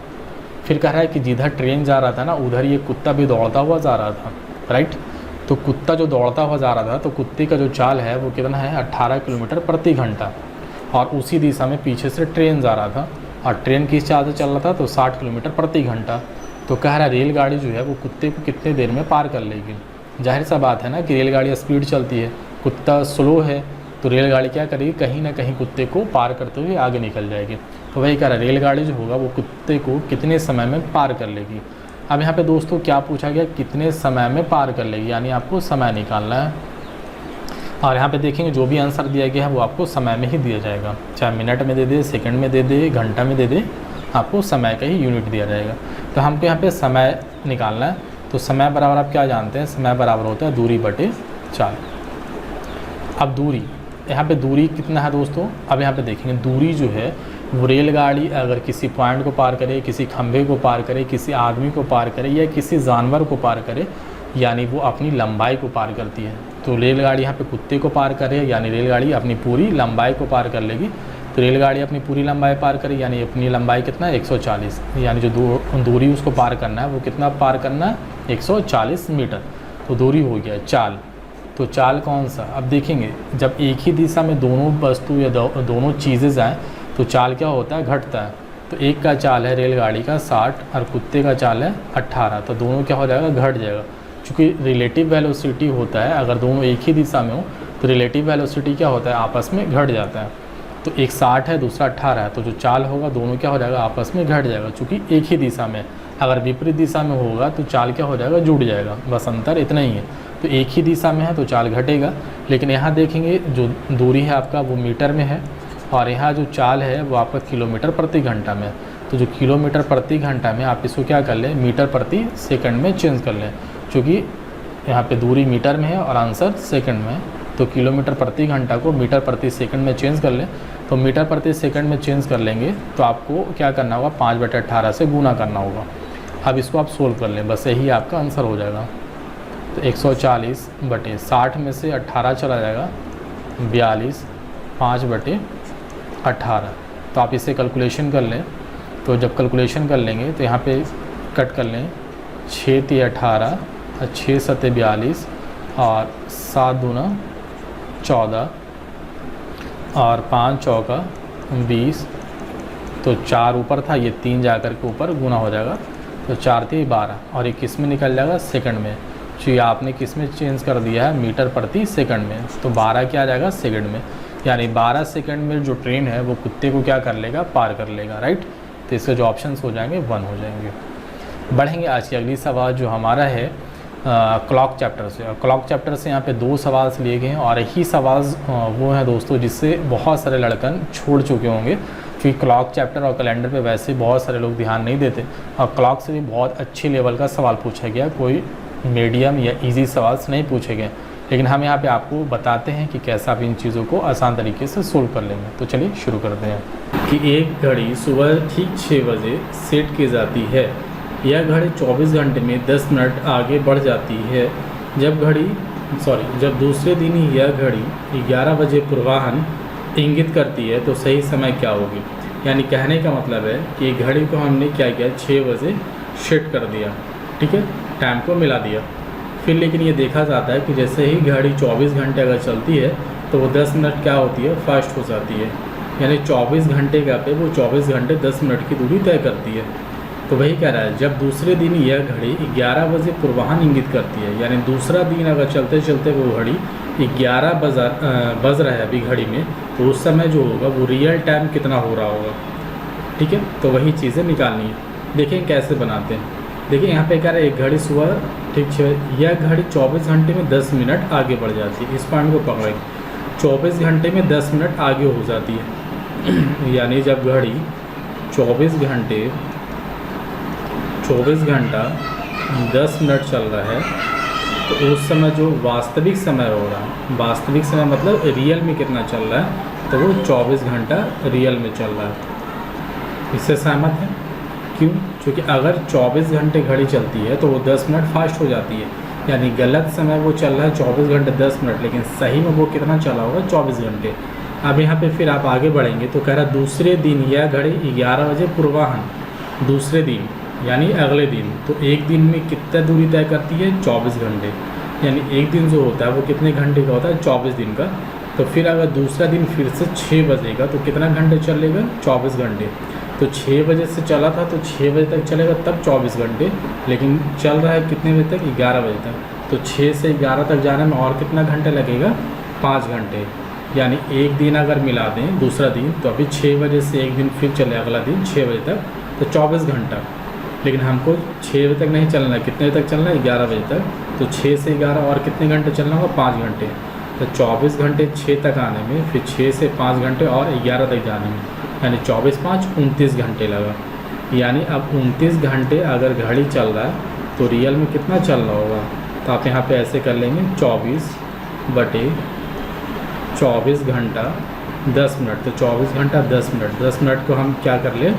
फिर कह रहा है कि जिधर ट्रेन जा रहा था ना उधर ये कुत्ता भी दौड़ता हुआ जा रहा था, राइट। तो कुत्ता जो दौड़ता हुआ जा रहा था तो कुत्ते का जो चाल है वो कितना है 18 किलोमीटर प्रति घंटा, और उसी दिशा में पीछे से ट्रेन जा रहा था और ट्रेन किस चाल से चल रहा था तो 60 किलोमीटर प्रति घंटा। तो कह रहा है रेलगाड़ी जो है वो कुत्ते को कितने देर में पार कर लेगी। जाहिर सा बात है ना कि रेलगाड़ी स्पीड चलती है, कुत्ता स्लो है, तो रेलगाड़ी क्या करेगी कहीं ना कहीं कुत्ते को पार करते हुए आगे निकल जाएगी। तो वही कह रहा है रेलगाड़ी जो होगा वो कुत्ते को कितने समय में पार कर लेगी। अब यहाँ पे दोस्तों क्या पूछा गया, कितने समय में पार कर लेगी, यानी आपको समय निकालना है। और यहाँ पे देखेंगे जो भी आंसर दिया गया है वो आपको समय में ही दिया जाएगा, चाहे मिनट में दे दे, सेकंड में दे दे, घंटा में दे दे, आपको समय का ही यूनिट दिया जाएगा। तो हमको यहाँ पे समय निकालना है, तो समय बराबर आप क्या जानते हैं, समय बराबर होता है दूरी बटे चाल। अब दूरी, यहाँ पे दूरी कितना है दोस्तों, अब यहाँ पे देखेंगे दूरी जो है वो रेलगाड़ी अगर किसी पॉइंट को पार करे, किसी खंभे को पार करे, किसी आदमी को पार करे या किसी जानवर को पार करे, यानी वो अपनी लंबाई को पार करती है। तो रेलगाड़ी यहाँ पे कुत्ते को पार करे यानी रेलगाड़ी अपनी पूरी लंबाई को पार कर लेगी। तो रेलगाड़ी अपनी पूरी लंबाई पार करे यानी अपनी लंबाई कितना है 140, यानी जो दूरी उसको पार करना है वो कितना पार करना है 140 मीटर। तो दूरी हो गया चाल। तो चाल कौन सा, अब देखेंगे जब एक ही दिशा में दोनों वस्तु या दोनों चीज़ें जाएँ तो चाल क्या होता है, घटता है। तो एक का चाल है रेलगाड़ी का 60 और कुत्ते का चाल है 18, तो दोनों क्या हो जाएगा, घट जाएगा। चूँकि रिलेटिव वेलोसिटी होता है, अगर दोनों एक ही दिशा में हो तो रिलेटिव वेलोसिटी क्या होता है, आपस में घट जाता है। तो एक 60 है दूसरा 18 है, तो जो चाल होगा दोनों क्या हो जाएगा, आपस में घट जाएगा, चूँकि एक ही दिशा में। अगर विपरीत दिशा में होगा तो चाल क्या हो जाएगा, जुड़ जाएगा, बस अंतर इतना ही है। तो एक ही दिशा में है तो चाल घटेगा। लेकिन यहाँ देखेंगे जो दूरी है आपका वो मीटर में है और यहाँ जो चाल है वो आपका किलोमीटर प्रति घंटा में है। तो जो किलोमीटर प्रति घंटा में आप इसको क्या कर लें, मीटर प्रति सेकंड में चेंज कर लें, क्योंकि यहाँ पे दूरी मीटर में है और आंसर सेकंड में है। तो किलोमीटर प्रति घंटा को मीटर प्रति सेकंड में चेंज कर लें। तो मीटर प्रति सेकंड में चेंज कर लेंगे तो आपको क्या करना होगा, 5/18 से गुना करना होगा। अब इसको आप सोल्व कर लें, बस यही आपका आंसर हो जाएगा। तो 140/60 में से 18 चला जाएगा 42, 5/18। तो आप इसे कैलकुलेशन कर लें। तो जब कैलकुलेशन कर लेंगे तो यहाँ पे कट कर लें, 6 × 18 और 6 × 7 42 और 7 दूना 14 और 5 चौका 20। तो 4 ऊपर था, ये 3 जा कर के ऊपर गुना हो जाएगा। तो 4 × 3 12 और ये किस में निकल जाएगा, सेकंड में। तो ये आपने किस में चेंज कर दिया है, मीटर प्रति सेकंड में। तो 12 क्या आ जाएगा, सेकंड में। यानी 12 सेकंड में जो ट्रेन है वो कुत्ते को क्या कर लेगा, पार कर लेगा, राइट। तो इसके जो ऑप्शंस हो जाएंगे 1 हो जाएंगे। बढ़ेंगे आज की अगली सवाल जो हमारा है क्लॉक चैप्टर से। और क्लॉक चैप्टर से यहाँ पे 2 सवाल लिए गए हैं और यही सवाल वो हैं दोस्तों जिससे बहुत सारे लड़कन छोड़ चुके होंगे, क्योंकि क्लॉक चैप्टर और कैलेंडर पे वैसे बहुत सारे लोग ध्यान नहीं देते और क्लॉक से भी बहुत अच्छे लेवल का सवाल पूछा गया, कोई मीडियम या इजी सवाल नहीं पूछे गए। लेकिन हम यहाँ पे आपको बताते हैं कि कैसे आप इन चीज़ों को आसान तरीके से सोल्व कर लेंगे। तो चलिए शुरू करते हैं कि एक घड़ी सुबह ठीक 6 बजे सेट की जाती है। यह घड़ी 24 घंटे में 10 मिनट आगे बढ़ जाती है। जब दूसरे दिन यह घड़ी 11 बजे पूर्वाह्न इंगित करती है तो सही समय क्या होगी। यानी कहने का मतलब है कि घड़ी को हमने क्या किया, 6 बजे सेट कर दिया, ठीक है, टाइम को मिला दिया। फिर लेकिन ये देखा जाता है कि जैसे ही घड़ी 24 घंटे अगर चलती है तो वो 10 मिनट क्या होती है, फास्ट हो जाती है। यानी 24 घंटे का पे वो 24 घंटे 10 मिनट की दूरी तय करती है। तो वही कह रहा है, जब दूसरे दिन यह घड़ी 11 बजे पूर्वाह्न इंगित करती है, यानी दूसरा दिन अगर चलते चलते वो घड़ी 11 बज रहा है अभी घड़ी में, तो उस समय जो होगा वो रियल टाइम कितना हो रहा होगा, ठीक है। तो वही चीज़ें निकालनी है। देखें कैसे बनाते हैं। देखिए यहाँ पे कह रहा है एक घड़ी सुबह ठीक 6, यह घड़ी 24 घंटे में 10 मिनट आगे बढ़ जाती है। इस पॉइंट को पकड़ें, 24 घंटे में 10 मिनट आगे हो जाती है। यानी जब घड़ी 24 घंटा 10 मिनट चल रहा है तो उस समय जो वास्तविक समय हो रहा है, वास्तविक समय मतलब रियल में कितना चल रहा है, तो वो 24 घंटा रियल में चल रहा है। इससे सहमत है? क्यों? क्योंकि अगर 24 घंटे घड़ी चलती है तो वो 10 मिनट फास्ट हो जाती है। यानी गलत समय वो चल रहा है 24 घंटे 10 मिनट, लेकिन सही में वो कितना चला होगा, 24 घंटे। अब यहाँ पे फिर आप आगे बढ़ेंगे तो कह रहा दूसरे दिन यह घड़ी 11 बजे पूर्वाह्न, दूसरे दिन यानी अगले दिन। तो एक दिन में कितना दूरी तय करती है, 24 घंटे। यानी एक दिन जो होता है वो कितने घंटे का होता है, 24 दिन का। तो फिर अगर दूसरा दिन फिर से 6 बजेगा तो कितना घंटे चलेगा, 24 घंटे। तो 6 बजे से चला था तो 6 बजे तक चलेगा तब 24 घंटे, लेकिन चल रहा है कितने बजे तक, 11 बजे तक। तो 6 से 11 तक जाने में और कितना घंटे लगेगा, 5 घंटे। यानी एक दिन अगर मिला दें दूसरा दिन तो अभी 6 बजे से एक दिन फिर चले अगला दिन 6 बजे तक, तो 24 घंटा। लेकिन हमको 6 बजे तक नहीं चलना है, कितने तक चलना है, 11 बजे तक। तो 6 से 11 और कितने घंटे चलना होगा, 5 घंटे। तो 24 घंटे 6 तक आने में, फिर 6 से 5 घंटे और 11 तक जाने में, यानी 24 5 29 घंटे लगा। यानी अब 29 घंटे अगर घड़ी चल रहा है तो रियल में कितना चल रहा होगा। तो आप यहाँ पे ऐसे कर लेंगे 24/24 घंटा 10 मिनट। तो 24 घंटा 10 मिनट, 10 मिनट को हम क्या कर ले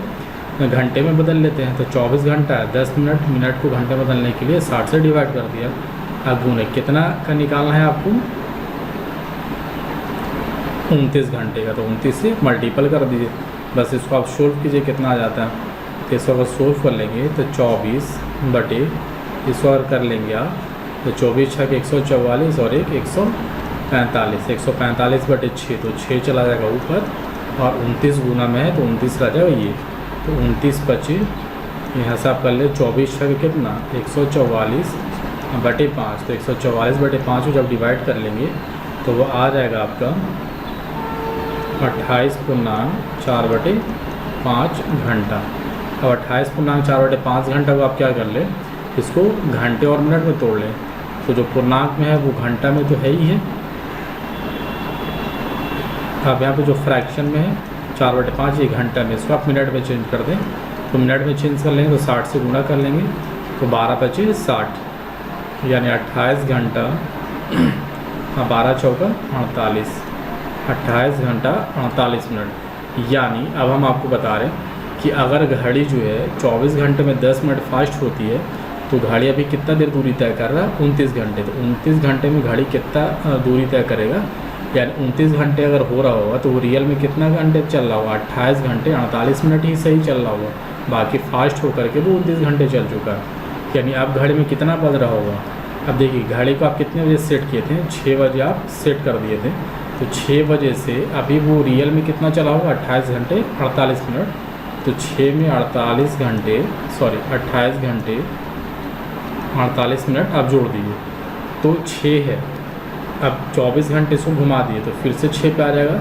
घंटे में बदल लेते हैं। तो 24 घंटा 10 मिनट, मिनट को घंटे बदलने के लिए 60 से डिवाइड कर दिया। अब गुने कितना का निकालना है आपको 29 घंटे का, तो 29 से मल्टीपल कर दीजिए। बस इसको आप सोल्व कीजिए कितना आ जाता है। तो इसको अगर सोल्व कर लेंगे तो 24 बटे इसको अगर कर लेंगे आप तो 24 छः 144 और 145, 145 बटे 6 तो 6 चला जाएगा ऊपर और 29 गुना में है तो 29 रह जाएगा ये। तो 29 25 यहाँ से आप कर ले 24 छः कितना 144 बटे 5, तो 144 बटे 5 को जब डिवाइड कर लेंगे तो वो आ जाएगा आपका 28.4 बटे 5 घंटा। अब 28.4 बटे 5 घंटा को आप क्या कर ले इसको घंटे और मिनट में तोड़ लें। तो जो पूर्णांक में है वो घंटा में तो है ही है। अब यहाँ पे जो फ्रैक्शन में है 4/5 ये घंटा में, इसको आप मिनट में चेंज कर दें। तो मिनट में चेंज कर लेंगे तो 60 से गुणा कर लेंगे तो 12/25 60 यानी 28 घंटा 12 चौका 48, 28 घंटा 48 मिनट। यानी अब हम आपको बता रहे हैं कि अगर घड़ी जो है 24 घंटे में 10 मिनट फास्ट होती है तो घड़ी अभी कितना देर दूरी तय कर रहा है 29 घंटे। तो 29 घंटे में घड़ी कितना दूरी तय करेगा, यानी 29 घंटे अगर हो रहा होगा तो वो रियल में कितना घंटे चल रहा होगा 28 घंटे 48 मिनट ही सही चल रहा होगा, बाकी फास्ट होकर के वो 29 घंटे चल चुका है। यानी अब घड़ी में कितना बज रहा होगा। अब देखिए घड़ी को आप कितने बजे सेट किए थे 6 बजे आप सेट कर दिए थे, तो 6 बजे से अभी वो रियल में कितना चला होगा 28 घंटे 48 मिनट। तो 6 में 48 घंटे 28 घंटे 48 मिनट आप जोड़ दीजिए तो 6 है। अब 24 घंटे इसको घुमा दिए तो फिर से 6 पे आ जाएगा।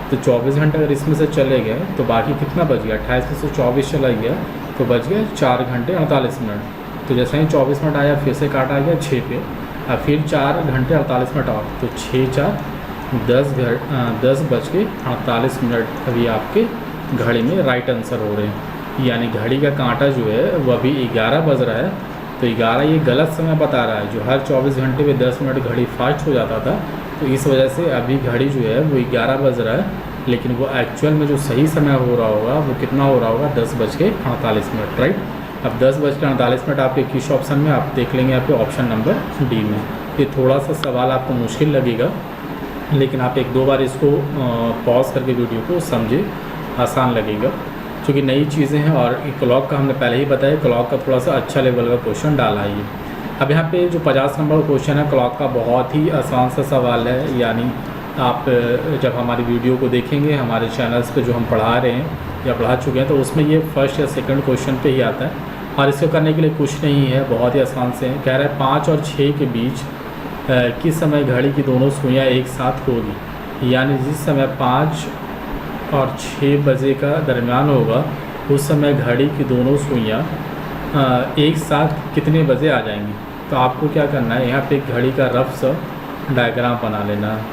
तो 24 घंटे अगर इसमें से चले गए तो बाकी कितना बच गया 28 में से 24 चला गया तो बच गया 4 घंटे 48 मिनट। तो जैसे ही 24 मिनट आया फिर से काटा गया 6 पे, अब फिर 4 घंटे 48 मिनट और तो 6 4 10 बज के 48 मिनट अभी आपके घड़ी में राइट आंसर हो रहे हैं। यानी घड़ी का कांटा जो है वो अभी 11 बज रहा है, तो 11 ये गलत समय बता रहा है। जो हर 24 घंटे में 10 मिनट घड़ी फास्ट हो जाता था तो इस वजह से अभी घड़ी जो है वो 11 बज रहा है, लेकिन वो एक्चुअल में जो सही समय हो रहा होगा वो कितना हो रहा होगा 10 बज के 48 मिनट, राइट। अब 10 बज के 48 मिनट आपके किस ऑप्शन में आप देख लेंगे आपके ऑप्शन नंबर डी में। ये थोड़ा सा सवाल आपको मुश्किल लगेगा लेकिन आप 1-2 बार इसको पॉज करके वीडियो को समझे, आसान लगेगा क्योंकि नई चीज़ें हैं। और क्लॉक का हमने पहले ही बताया, क्लॉक का थोड़ा सा अच्छा लेवल का क्वेश्चन डाला है ये। अब यहाँ पे जो 50 नंबर का क्वेश्चन है क्लॉक का बहुत ही आसान सा सवाल है। यानी आप जब हमारी वीडियो को देखेंगे हमारे चैनल्स पे जो हम पढ़ा रहे हैं या पढ़ा चुके हैं तो उसमें ये फर्स्ट या सेकंड क्वेश्चन पे ही आता है। और इसको करने के लिए कुछ नहीं है, बहुत ही आसान से है। कह रहा है 5 और 6 के बीच किस समय घड़ी की दोनों सुइयाँ एक साथ होगी। यानी जिस समय 5 और 6 बजे का दरमियान होगा उस समय घड़ी की दोनों सुइयाँ एक साथ कितने बजे आ जाएंगी। तो आपको क्या करना है यहाँ पे एक घड़ी का रफ सा डायग्राम बना लेना है।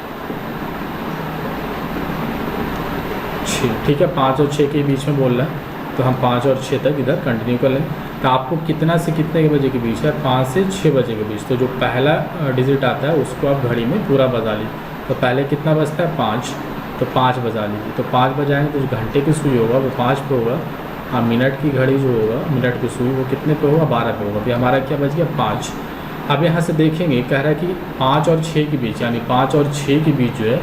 6 ठीक है, 5 और 6 के बीच में बोल रहा है तो हम 5 और 6 तक इधर कंटिन्यू कर लें। तो आपको कितना से कितने के बजे के बीच है 5 से 6 बजे के बीच। तो जो पहला डिजिट आता है उसको आप घड़ी में पूरा बजा लीजिए। तो पहले कितना बजता है 5, तो 5 बजा लीजिए। तो 5 बजाएंगे तो जो घंटे की सुई होगा वो 5 पे होगा, हाँ मिनट की घड़ी जो होगा मिनट की सुई वो कितने पे होगा 12 पे होगा। फिर हमारा क्या बच गया 5। अब यहाँ से देखेंगे कह रहा है कि 5 और 6 के बीच, यानी 5 और 6 के बीच जो है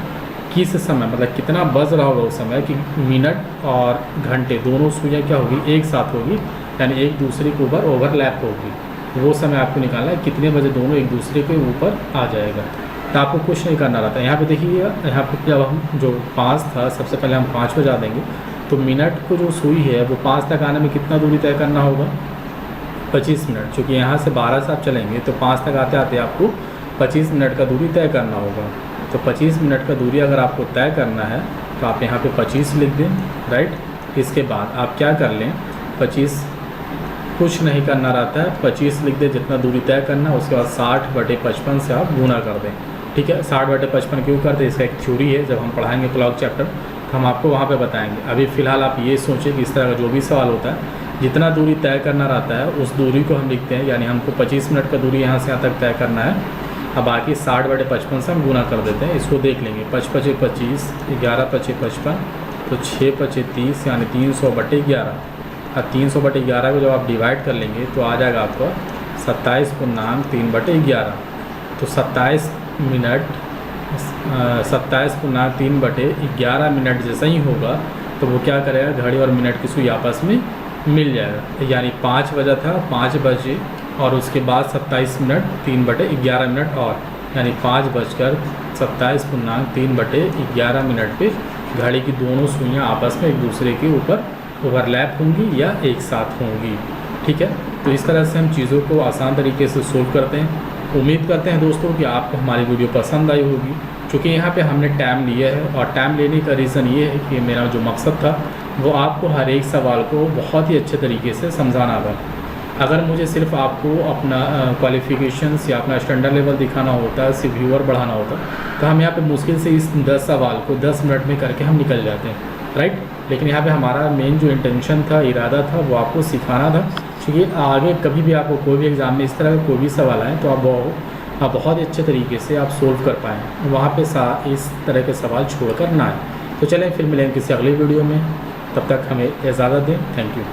किस समय मतलब कितना बज रहा होगा उस समय कि मिनट और घंटे दोनों सुइयाँ क्या होगी एक साथ होगी, यानी एक दूसरे के ऊपर ओवरलैप होगी। वो समय आपको निकालना है कितने बजे दोनों एक दूसरे के ऊपर आ जाएगा। तो आपको कुछ नहीं करना रहता है। यहाँ पे देखिए यहाँ पे जब हम जो 5 था सबसे पहले हम 5 बजा देंगे तो मिनट को जो सुई है वो 5 तक आने में कितना दूरी तय करना होगा 25 मिनट। चूँकि यहाँ से 12 से आप चलेंगे तो 5 तक आते आते आपको 25 मिनट का दूरी तय करना होगा। तो 25 मिनट का दूरी अगर आपको तय करना है तो आप यहाँ पे 25 लिख दें, राइट। इसके बाद आप क्या कर लें 25 कुछ नहीं करना रहता है, 25 लिख दें जितना दूरी तय करना। उसके बाद 60/55 से आप गुना कर दें, ठीक है। 60/55 क्यों करते हैं इसका एक थ्योरी है, जब हम पढ़ाएंगे क्लॉक चैप्टर तो हम आपको वहाँ पे बताएंगे। अभी फ़िलहाल आप ये सोचें कि इस तरह का जो भी सवाल होता है जितना दूरी तय करना रहता है उस दूरी को हम लिखते हैं, यानी हमको 25 मिनट का दूरी यहाँ से यहाँ तक तय करना है। अब बाकी 60/55 से हम गुना कर देते हैं। इसको देख लेंगे, 5×5 = 25, 11×5 = 55, तो 6×5 = 30, यानी 300/11। अब 300/11 को जब आप डिवाइड कर लेंगे तो आ जाएगा आपका 27.3/11। तो 27 मिनट 27.3/11 मिनट जैसा ही होगा तो वो क्या करेगा, घड़ी और मिनट की सुई आपस में मिल जाएगा। यानी 5 बजा था, 5 बजे और उसके बाद 27 मिनट 3/11 मिनट और, यानी 5:27.3/11 मिनट पे घड़ी की दोनों सुइयाँ आपस में एक दूसरे के ऊपर ओवरलैप होंगी या एक साथ होंगी। ठीक है, तो इस तरह से हम चीज़ों को आसान तरीके से सोल्व करते हैं। उम्मीद करते हैं दोस्तों कि आपको हमारी वीडियो पसंद आई होगी, क्योंकि यहाँ पे हमने टाइम लिया है और टाइम लेने का रीज़न ये है कि मेरा जो मकसद था वो आपको हर एक सवाल को बहुत ही अच्छे तरीके से समझाना था। अगर मुझे सिर्फ आपको अपना क्वालिफ़िकेशंस या अपना स्टैंडर्ड लेवल दिखाना होता, सिर्फ व्यूअर बढ़ाना होता, तो हम यहाँ पे मुश्किल से इस 10 सवाल को 10 मिनट में करके हम निकल जाते हैं, राइट। लेकिन यहाँ पे हमारा मेन जो इंटेंशन था, इरादा था, वो आपको सिखाना था, क्योंकि आगे कभी भी आपको कोई भी एग्ज़ाम में इस तरह का कोई भी सवाल आए तो आप बहुत ही अच्छे तरीके से आप सोल्व कर पाएँ, वहाँ पे इस तरह के सवाल छोड़ कर ना आए। तो चलें फिर मिलेंगे किसी अगली वीडियो में, तब तक हमें इजाज़त दें। Thank you.